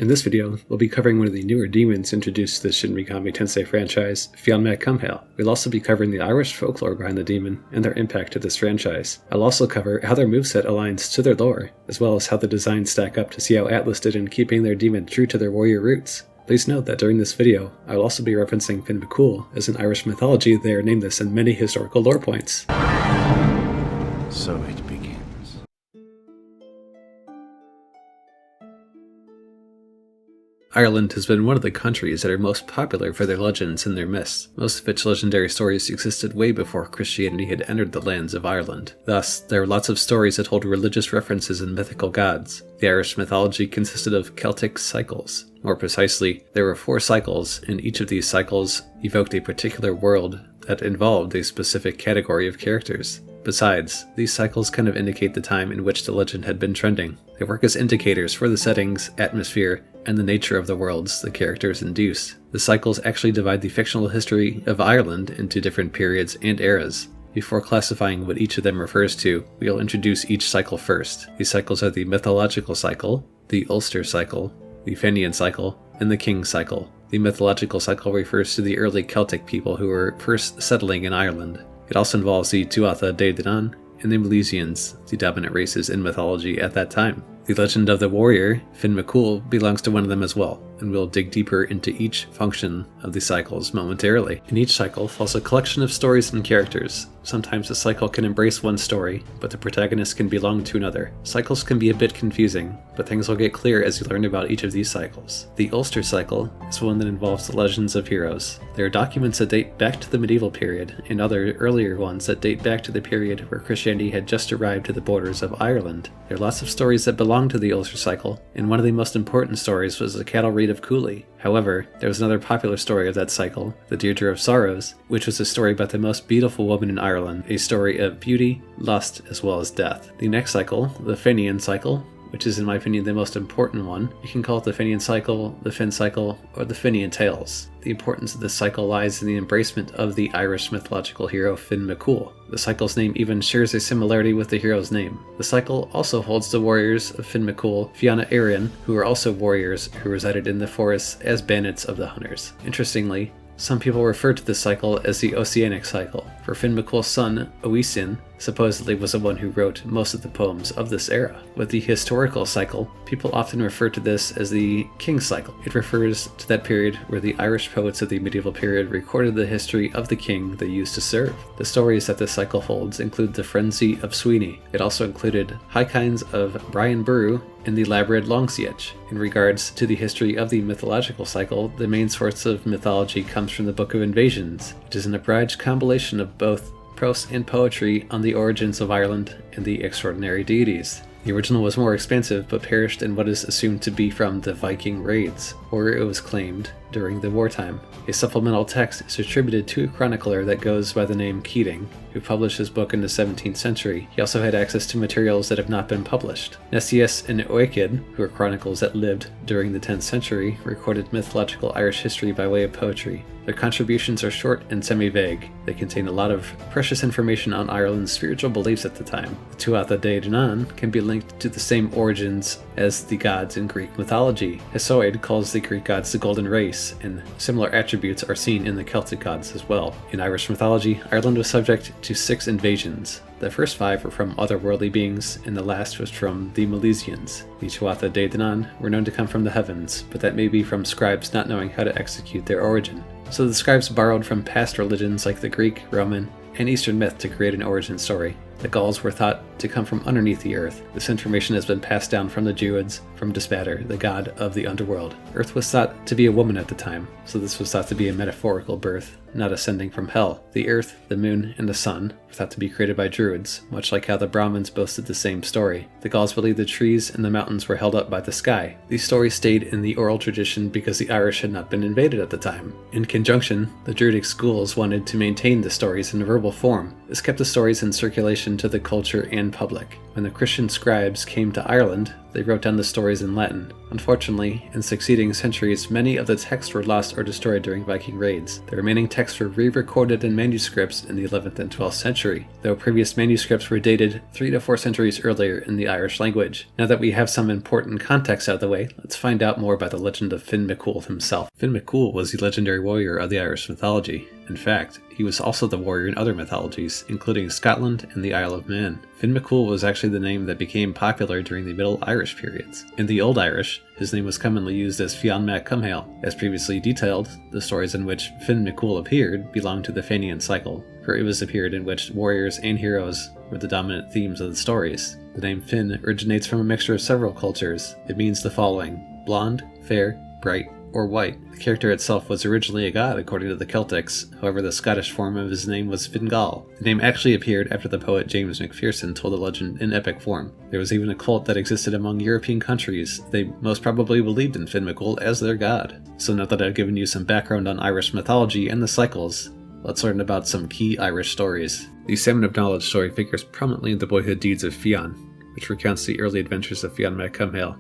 In this video, we'll be covering one of the newer demons introduced to the Shin Tensei franchise, Fionn Mac Cumhail. We'll also be covering the Irish folklore behind the demon and their impact to this franchise. I'll also cover how their moveset aligns to their lore, as well as how the designs stack up to see how Atlas did in keeping their demon true to their warrior roots. Please note that during this video, I will also be referencing Finn McCool, as in Irish mythology they are named this in many historical lore points. So it begins. Ireland has been one of the countries that are most popular for their legends and their myths. Most of its legendary stories existed way before Christianity had entered the lands of Ireland. Thus, there are lots of stories that hold religious references and mythical gods. The Irish mythology consisted of Celtic cycles. More precisely, there were 4 cycles, and each of these cycles evoked a particular world that involved a specific category of characters. Besides, these cycles kind of indicate the time in which the legend had been trending. They work as indicators for the settings, atmosphere, and the nature of the worlds the characters induce. The cycles actually divide the fictional history of Ireland into different periods and eras. Before classifying what each of them refers to, we'll introduce each cycle first. These cycles are the Mythological Cycle, the Ulster Cycle, the Fenian Cycle, and the King's Cycle. The Mythological Cycle refers to the early Celtic people who were first settling in Ireland. It also involves the Tuatha de Danann and the Milesians, the dominant races in mythology at that time. The legend of the warrior, Finn McCool, belongs to one of them as well, and we'll dig deeper into each function of the cycles momentarily. In each cycle falls a collection of stories and characters. Sometimes a cycle can embrace one story, but the protagonist can belong to another. Cycles can be a bit confusing, but things will get clear as you learn about each of these cycles. The Ulster Cycle is one that involves the legends of heroes. There are documents that date back to the medieval period, and other earlier ones that date back to the period where Christianity had just arrived to the borders of Ireland. There are lots of stories that belong to the Ulster Cycle, and one of the most important stories was the cattle raid of Cooley. However, there was another popular story of that cycle, the Deirdre of Sorrows, which was a story about the most beautiful woman in Ireland, a story of beauty, lust, as well as death. The next cycle, the Fenian Cycle, which is in my opinion the most important one. You can call it the Fenian Cycle, the Finn Cycle, or the Fenian Tales. The importance of this cycle lies in the embracement of the Irish mythological hero Finn McCool. The cycle's name even shares a similarity with the hero's name. The cycle also holds the warriors of Finn McCool, Fianna Éireann, who are also warriors who resided in the forests as bandits of the hunters. Interestingly, some people refer to this cycle as the Oisín cycle, for Finn McCool's son, Oisín, supposedly was the one who wrote most of the poems of this era. With the historical cycle, people often refer to this as the King's Cycle. It refers to that period where the Irish poets of the medieval period recorded the history of the king they used to serve. The stories that this cycle holds include the Frenzy of Sweeney. It also included high kinds of Brian Boru and the Labrid Longsiech. In regards to the history of the mythological cycle, the main source of mythology comes from the Book of Invasions, which is an abridged compilation of both prose and poetry on the origins of Ireland and the extraordinary deities. The original was more expansive, but perished in what is assumed to be from the Viking raids, or it was claimed during the wartime. A supplemental text is attributed to a chronicler that goes by the name Keating, who published his book in the 17th century. He also had access to materials that have not been published. Nessius and Oisín, who are chronicles that lived during the 10th century, recorded mythological Irish history by way of poetry. Their contributions are short and semi-vague. They contain a lot of precious information on Ireland's spiritual beliefs at the time. The Tuatha de Danann can be linked to the same origins as the gods in Greek mythology. Hesiod calls the Greek gods the Golden Race, and similar attributes are seen in the Celtic gods as well. In Irish mythology, Ireland was subject to 6 invasions. The first 5 were from otherworldly beings, and the last was from the Milesians. The Tuatha de Danann were known to come from the heavens, but that may be from scribes not knowing how to execute their origin. So the scribes borrowed from past religions like the Greek, Roman, and Eastern myth to create an origin story. The Gauls were thought to come from underneath the earth. This information has been passed down from the Druids, from Despater, the god of the underworld. Earth was thought to be a woman at the time, so this was thought to be a metaphorical birth, not ascending from hell. The earth, the moon, and the sun were thought to be created by Druids, much like how the Brahmins boasted the same story. The Gauls believed the trees and the mountains were held up by the sky. These stories stayed in the oral tradition because the Irish had not been invaded at the time. In conjunction, the Druidic schools wanted to maintain the stories in a verbal form. This kept the stories in circulation to the culture and public. When the Christian scribes came to Ireland, they wrote down the stories in Latin. Unfortunately, in succeeding centuries, many of the texts were lost or destroyed during Viking raids. The remaining texts were re-recorded in manuscripts in the 11th and 12th century, though previous manuscripts were dated 3 to 4 centuries earlier in the Irish language. Now that we have some important context out of the way, let's find out more about the legend of Finn McCool himself. Finn McCool was the legendary warrior of the Irish mythology. In fact, he was also the warrior in other mythologies, including Scotland and the Isle of Man. Finn McCool was actually the name that became popular during the Middle Irish periods. In the Old Irish, his name was commonly used as Fionn Mac Cumhail. As previously detailed, the stories in which Finn McCool appeared belonged to the Fenian Cycle, for it was a period in which warriors and heroes were the dominant themes of the stories. The name Finn originates from a mixture of several cultures. It means the following: blonde, fair, bright, or white. The character itself was originally a god according to the Celtics, however the Scottish form of his name was Fingal. The name actually appeared after the poet James Macpherson told the legend in epic form. There was even a cult that existed among European countries. They most probably believed in Finn McCool as their god. So now that I've given you some background on Irish mythology and the cycles, let's learn about some key Irish stories. The Salmon of Knowledge story figures prominently in the boyhood deeds of Fionn, which recounts the early adventures of Fionn Mac Cumhail.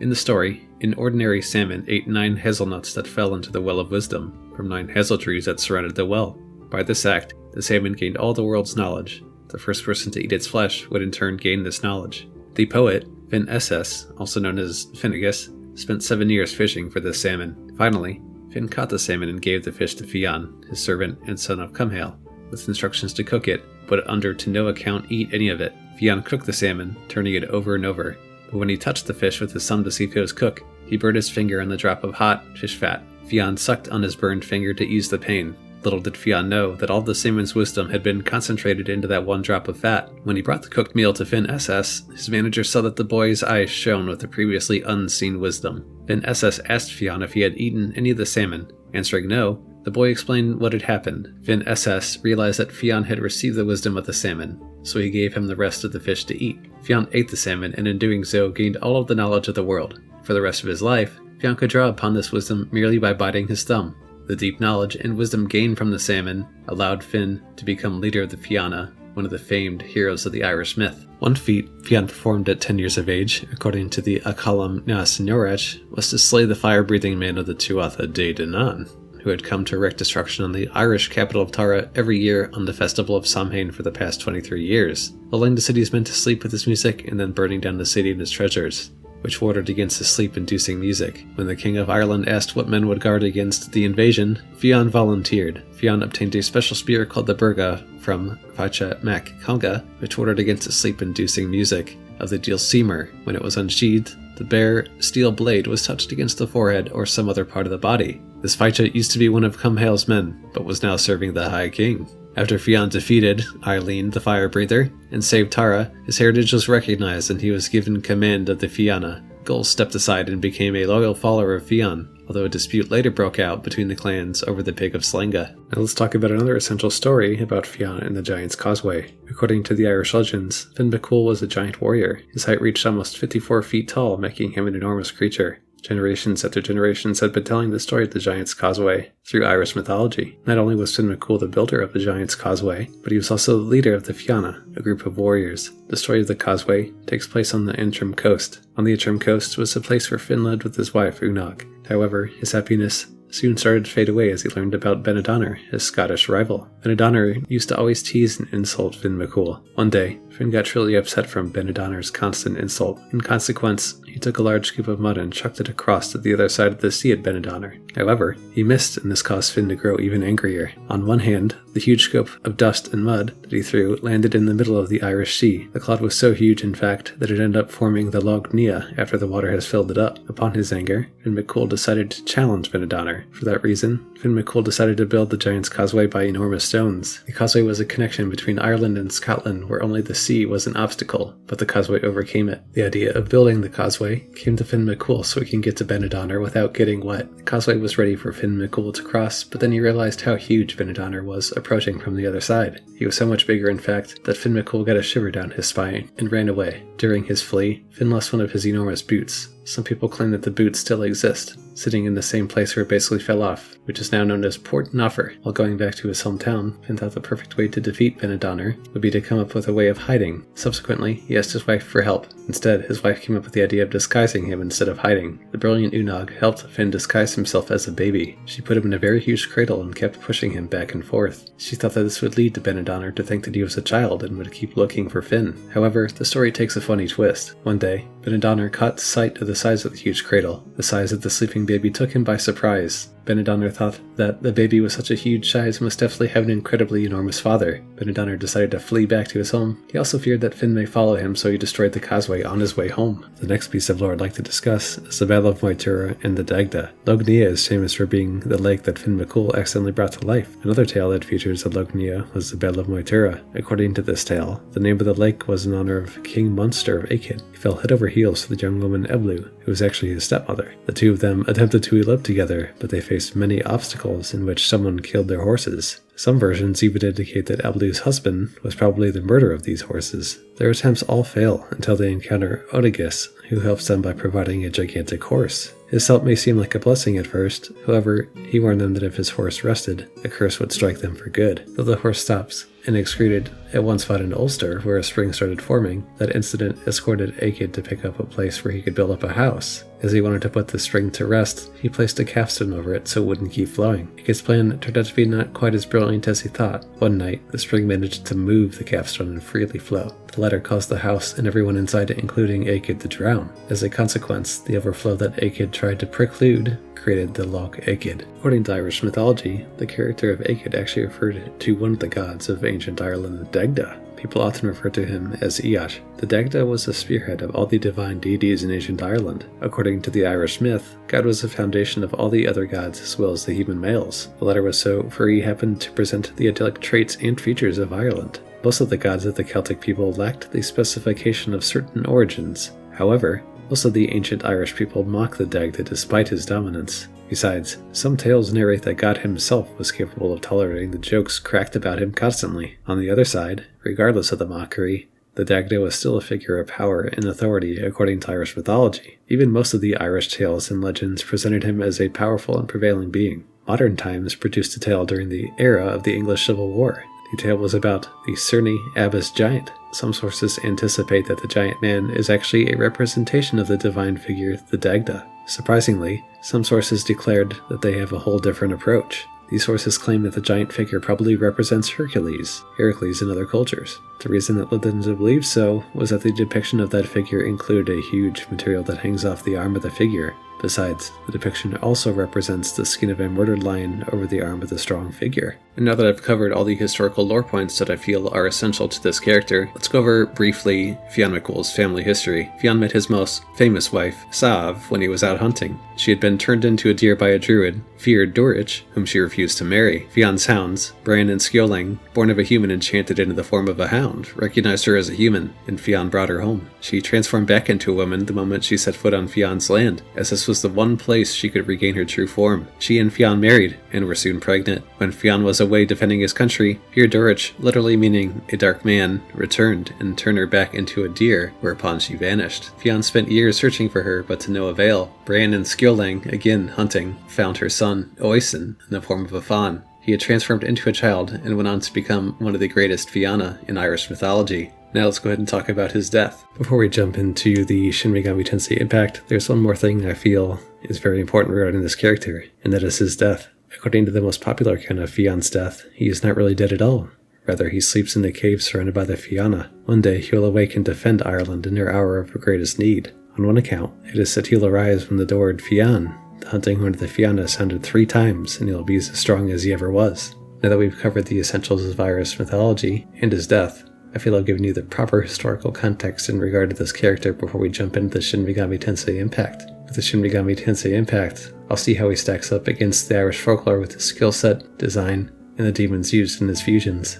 In the story, an ordinary salmon ate 9 hazelnuts that fell into the Well of Wisdom from 9 hazel trees that surrounded the well. By this act, the salmon gained all the world's knowledge. The first person to eat its flesh would in turn gain this knowledge. The poet, Finn SS, also known as Finnegas, spent 7 years fishing for this salmon. Finally, Finn caught the salmon and gave the fish to Fionn, his servant and son of Cumhail, with instructions to cook it, but under to no account eat any of it. Fionn cooked the salmon, turning it over and over. But when he touched the fish with his thumb to see if it was cooked, he burned his finger on the drop of hot fish fat. Fionn sucked on his burned finger to ease the pain. Little did Fionn know that all the salmon's wisdom had been concentrated into that one drop of fat. When he brought the cooked meal to Finn SS, his manager saw that the boy's eyes shone with the previously unseen wisdom. Finn SS asked Fionn if he had eaten any of the salmon. Answering no, the boy explained what had happened. Finn SS realized that Fionn had received the wisdom of the salmon, so he gave him the rest of the fish to eat. Fionn ate the salmon, and in doing so gained all of the knowledge of the world. For the rest of his life, Fionn could draw upon this wisdom merely by biting his thumb. The deep knowledge and wisdom gained from the salmon allowed Finn to become leader of the Fianna, one of the famed heroes of the Irish myth. One feat Fionn performed at 10 years of age, according to the Acalam na Sceólang, was to slay the fire-breathing man of the Tuatha de Danann, who had come to wreak destruction on the Irish capital of Tara every year on the festival of Samhain for the past 23 years, lulling the city's men to sleep with his music and then burning down the city and its treasures, which warred against the sleep-inducing music. When the King of Ireland asked what men would guard against the invasion, Fionn volunteered. Fionn obtained a special spear called the Burga from Fionn Mac Cumhail, which warred against the sleep-inducing music of the Díl Simar. When it was unsheathed, the bare steel blade was touched against the forehead or some other part of the body. This Fionn used to be one of Cumhail's men, but was now serving the High King. After Fionn defeated Oisín the Fire Breather and saved Tara, his heritage was recognized and he was given command of the Fianna. Gull stepped aside and became a loyal follower of Fionn, although a dispute later broke out between the clans over the Pig of Slenga. Now let's talk about another essential story about Fionn and the Giants Causeway. According to the Irish legends, Finn McCool was a giant warrior. His height reached almost 54 feet tall, making him an enormous creature. Generations after generations had been telling the story of the Giants Causeway through Irish mythology. Not only was Finn McCool the builder of the Giants Causeway, but he was also the leader of the Fianna, a group of warriors. The story of the Causeway takes place on the Antrim coast. On the Antrim coast was the place where Finn lived with his wife Unag. However, his happiness soon started to fade away as he learned about Benadonner, his Scottish rival. Benadonner used to always tease and insult Finn McCool. One day, Finn got truly upset from Benadonner's constant insult. In consequence, he took a large scoop of mud and chucked it across to the other side of the sea at Benadonner. However, he missed, and this caused Finn to grow even angrier. On one hand, the huge scoop of dust and mud that he threw landed in the middle of the Irish Sea. The cloud was so huge, in fact, that it ended up forming the Lough Neagh after the water has filled it up. Upon his anger, Finn McCool decided to challenge Benadonner. For that reason, Finn McCool decided to build the Giants Causeway by enormous stones. The causeway was a connection between Ireland and Scotland where only the sea was an obstacle, but the causeway overcame it. The idea of building the causeway came to Finn McCool so he can get to Benadonner without getting wet. The causeway was ready for Finn McCool to cross, but then he realized how huge Benadonner was approaching from the other side. He was so much bigger, in fact, that Finn McCool got a shiver down his spine and ran away. During his flee, Finn lost one of his enormous boots. Some people claim that the boots still exist, sitting in the same place where it basically fell off, which is now known as Port Noffer. While going back to his hometown, Finn thought the perfect way to defeat Benadonner would be to come up with a way of hiding. Subsequently, he asked his wife for help. Instead, his wife came up with the idea of disguising him instead of hiding. The brilliant Unog helped Finn disguise himself as a baby. She put him in a very huge cradle and kept pushing him back and forth. She thought that this would lead to Benadonner to think that he was a child and would keep looking for Finn. However, the story takes a funny twist. One day, Benadonner caught sight of the size of the huge cradle. The size of the sleeping baby took him by surprise. Benadonner thought that the baby with such a huge size must definitely have an incredibly enormous father. Benadonner decided to flee back to his home. He also feared that Finn may follow him, so he destroyed the causeway on his way home. The next piece of lore I'd like to discuss is the Battle of Moytura and the Daghda. Lough is famous for being the lake that Finn McCool accidentally brought to life. Another tale that features the Lough was the Battle of Moytura. According to this tale, the name of the lake was in honor of King Munster of Aiken. He fell head over heels for the young woman Eblu, who was actually his stepmother. The two of them attempted to elope together, but they faced many obstacles in which someone killed their horses. Some versions even indicate that Eblu's husband was probably the murderer of these horses. Their attempts all fail until they encounter Oedicus, who helps them by providing a gigantic horse. His help may seem like a blessing at first, however, he warned them that if his horse rested, the curse would strike them for good. Though the horse stops and excreted at one spot in Ulster, where a spring started forming, that incident escorted Aiken to pick up a place where he could build up a house. As he wanted to put the spring to rest, he placed a capstone over it so it wouldn't keep flowing. Aiken's plan turned out to be not quite as brilliant as he thought. One night, the spring managed to move the capstone and freely flow. The latter caused the house and everyone inside it, including Aiken, to drown. As a consequence, the overflow that Aiken tried to preclude created the Loch Aiken. According to Irish mythology, the character of Aiken actually referred to one of the gods of ancient Ireland, the Daghda. People often refer to him as Iat. The Daghda was the spearhead of all the divine deities in ancient Ireland. According to the Irish myth, God was the foundation of all the other gods as well as the human males. The latter was so, for he happened to present the idyllic traits and features of Ireland. Most of the gods of the Celtic people lacked the specification of certain origins. However, most of the ancient Irish people mock the Daghda despite his dominance. Besides, some tales narrate that God himself was capable of tolerating the jokes cracked about him constantly. On the other side, regardless of the mockery, the Daghda was still a figure of power and authority according to Irish mythology. Even most of the Irish tales and legends presented him as a powerful and prevailing being. Modern times produced a tale during the era of the English Civil War. The tale was about the Cerny Abbas giant. Some sources anticipate that the giant man is actually a representation of the divine figure, the Daghda. Surprisingly, some sources declared that they have a whole different approach. These sources claim that the giant figure probably represents Hercules in other cultures. The reason that led them to believe so was that the depiction of that figure included a huge material that hangs off the arm of the figure. Besides, the depiction also represents the skin of a murdered lion over the arm of the strong figure. And now that I've covered all the historical lore points that I feel are essential to this character, let's go over briefly Fionn McCool's family history. Fionn met his most famous wife, Sav, when he was out hunting. She had been turned into a deer by a druid, Fionn Dúirt, whom she refused to marry. Fionn's hounds, Bran and Sceólang, born of a human enchanted into the form of a hound, recognized her as a human, and Fionn brought her home. She transformed back into a woman the moment she set foot on Fionn's land, as this was the one place she could regain her true form. She and Fionn married, and were soon pregnant. When Fionn was away defending his country, Fionn Dúirt, literally meaning a dark man, returned and turned her back into a deer, whereupon she vanished. Fionn spent years searching for her, but to no avail. Bran and Sceólang, again hunting, found her son, Oisín, in the form of a fawn. He had transformed into a child and went on to become one of the greatest Fianna in Irish mythology. Now let's go ahead and talk about his death. Before we jump into the Shin Impact, there's one more thing I feel is very important regarding this character, and that is his death. According to the most popular account of Fionn's death, he is not really dead at all. Rather, he sleeps in the cave surrounded by the Fianna. One day, he will awake and defend Ireland in their hour of greatest need. On one account, it is said he'll arise when the word Fiann, the hunting horn of the Fianna, sounded 3 times, and he'll be as strong as he ever was. Now that we've covered the essentials of Irish mythology and his death, I feel I've given you the proper historical context in regard to this character before we jump into the Shin Impact. With the Shin Impact, I'll see how he stacks up against the Irish folklore with his skill set, design, and the demons used in his fusions.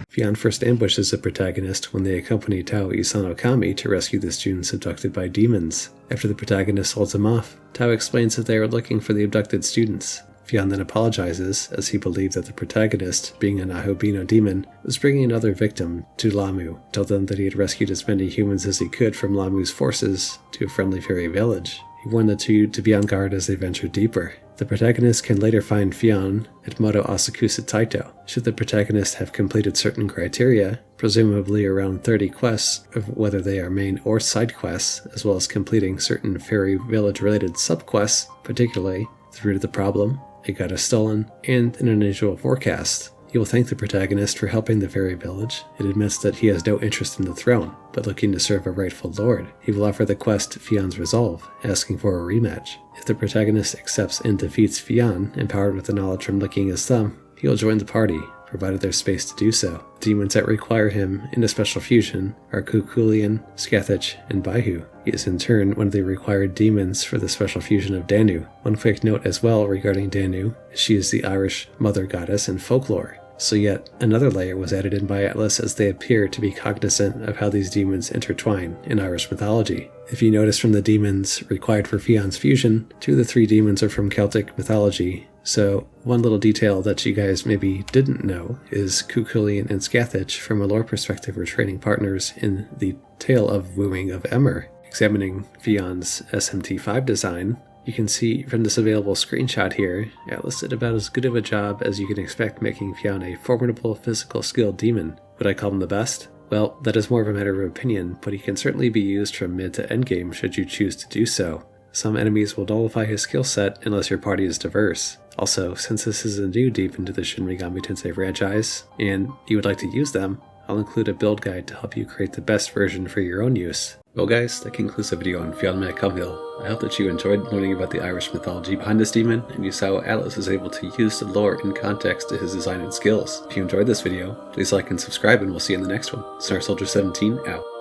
Fionn first ambushes the protagonist when they accompany Tau Isano-kami to rescue the students abducted by demons. After the protagonist holds him off, Tau explains that they are looking for the abducted students. Fionn then apologizes, as he believed that the protagonist, being an Ahobino demon, was bringing another victim to Lamu, told them that he had rescued as many humans as he could from Lamu's forces to a friendly fairy village. He warned the two to be on guard as they ventured deeper. The protagonist can later find Fionn at Moto Asakusa Taito. Should the protagonist have completed certain criteria, presumably around 30 quests, of whether they are main or side quests, as well as completing certain fairy village-related subquests, particularly The Root of the Problem, A God Is Stolen, and An Unusual Forecast. He will thank the protagonist for helping the fairy village. It admits that he has no interest in the throne, but looking to serve a rightful lord. He will offer the quest Fionn's Resolve, asking for a rematch. If the protagonist accepts and defeats Fionn, empowered with the knowledge from licking his thumb, he will join the party, provided there's space to do so. The demons that require him in a special fusion are Cuchulainn, Scathach, and Baihu. He is in turn one of the required demons for the special fusion of Danu. One quick note as well regarding Danu, she is the Irish mother goddess in folklore. So yet another layer was added in by Atlas, as they appear to be cognizant of how these demons intertwine in Irish mythology. If you notice from the demons required for Fionn's fusion, 2 of the 3 demons are from Celtic mythology. So one little detail that you guys maybe didn't know is Cuchulainn and Scathach, from a lore perspective, were training partners in the Tale of Wooing of Emer. Examining Fionn's SMT V Design, you can see from this available screenshot here, Atlas did about as good of a job as you can expect making Fionn a formidable physical skilled demon. Would I call him the best? Well, that is more of a matter of opinion, but he can certainly be used from mid to end game should you choose to do so. Some enemies will nullify his skill set unless your party is diverse. Also, since this is a new deep into the Shin Megami Tensei franchise, and you would like to use them, I'll include a build guide to help you create the best version for your own use. Well guys, that concludes the video on Fionn Mac Cumhail. I hope that you enjoyed learning about the Irish mythology behind this demon, and you saw how Atlas is able to use the lore in context to his design and skills. If you enjoyed this video, please like and subscribe, and we'll see you in the next one. Star Soldier 17 out.